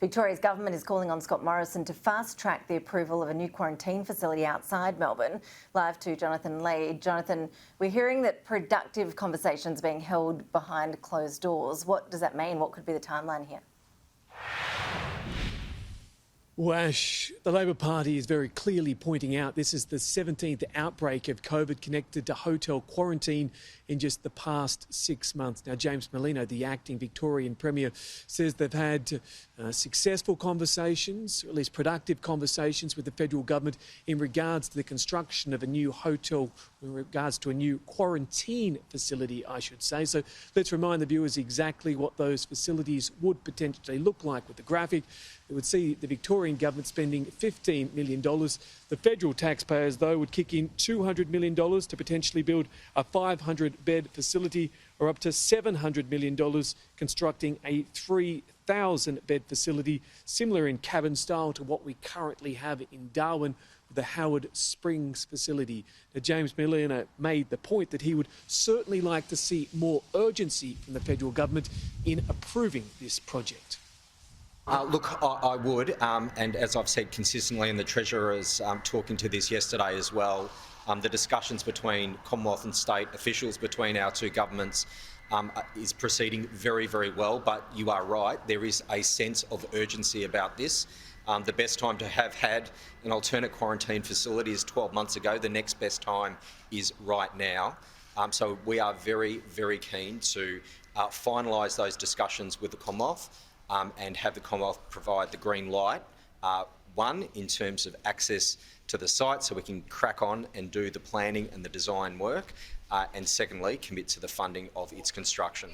Victoria's government is calling on Scott Morrison to fast-track the approval of a new quarantine facility outside Melbourne. Live to Jonathan Lee. Jonathan, we're hearing that productive conversations are being held behind closed doors. What does that mean? What could be the timeline here? Well, Ash, the Labor Party is very clearly pointing out this is the 17th outbreak of COVID connected to hotel quarantine in just the past 6 months. Now, James Merlino, the acting Victorian Premier, says they've had successful conversations, or at least productive conversations with the federal government in regards to the construction of a new hotel, in regards to a new quarantine facility, I should say. So let's remind the viewers exactly what those facilities would potentially look like with the graphic. It would see the Victorian government spending $15 million. The federal taxpayers, though, would kick in $200 million to potentially build a 500-bed facility, or up to $700 million constructing a 3,000-bed facility, similar in cabin style to what we currently have in Darwin, the Howard Springs facility. Now, James Merlino made the point that he would certainly like to see more urgency from the federal government in approving this project. Look, I would, and as I've said consistently, and the Treasurer's talking to this yesterday as well, the discussions between Commonwealth and state officials between our two governments is proceeding very, very well, but you are right, there is a sense of urgency about this. The best time to have had an alternate quarantine facility is 12 months ago. The next best time is right now. So we are very, very keen to finalise those discussions with the Commonwealth and have the Commonwealth provide the green light, one, in terms of access to the site so we can crack on and do the planning and the design work, and secondly, commit to the funding of its construction.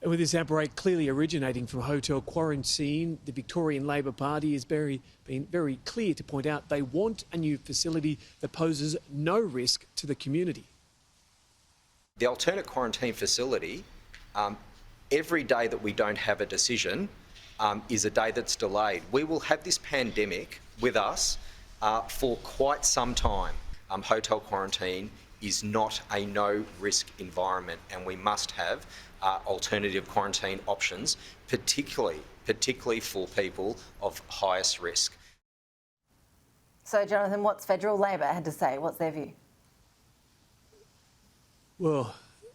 With this outbreak clearly originating from hotel quarantine, the Victorian Labor Party has been very clear to point out they want a new facility that poses no risk to the community. The alternate quarantine facility, every day that we don't have a decision is a day that's delayed. We will have this pandemic with us for quite some time. Hotel quarantine is not a no-risk environment, and we must have alternative quarantine options, particularly for people of highest risk. So, Jonathan, what's federal Labor had to say? What's their view? Well,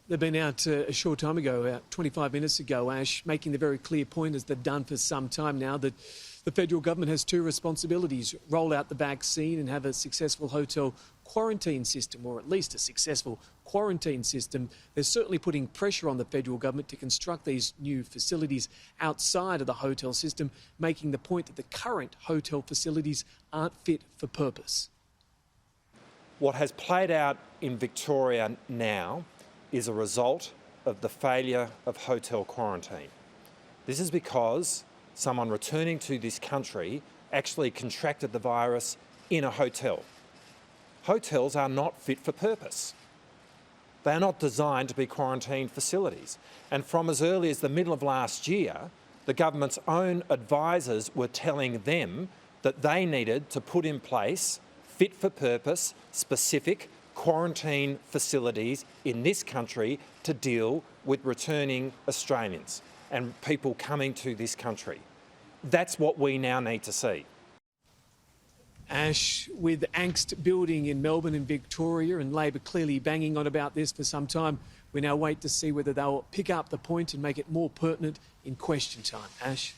they've been out a short time ago, about 25 minutes ago, Ash, making the very clear point, as they've done for some time now, that the federal government has two responsibilities: roll out the vaccine and have a successful hotel quarantine system, or at least a successful quarantine system. They're certainly putting pressure on the federal government to construct these new facilities outside of the hotel system, making the point that the current hotel facilities aren't fit for purpose. What has played out in Victoria now is a result of the failure of hotel quarantine. This is because someone returning to this country actually contracted the virus in a hotel. Hotels are not fit for purpose. They are not designed to be quarantine facilities. And from as early as the middle of last year, the government's own advisors were telling them that they needed to put in place fit for purpose, specific quarantine facilities in this country to deal with returning Australians and people coming to this country. That's what we now need to see. Ash, with angst building in Melbourne and Victoria, and Labor clearly banging on about this for some time, we now wait to see whether they'll pick up the point and make it more pertinent in question time. Ash?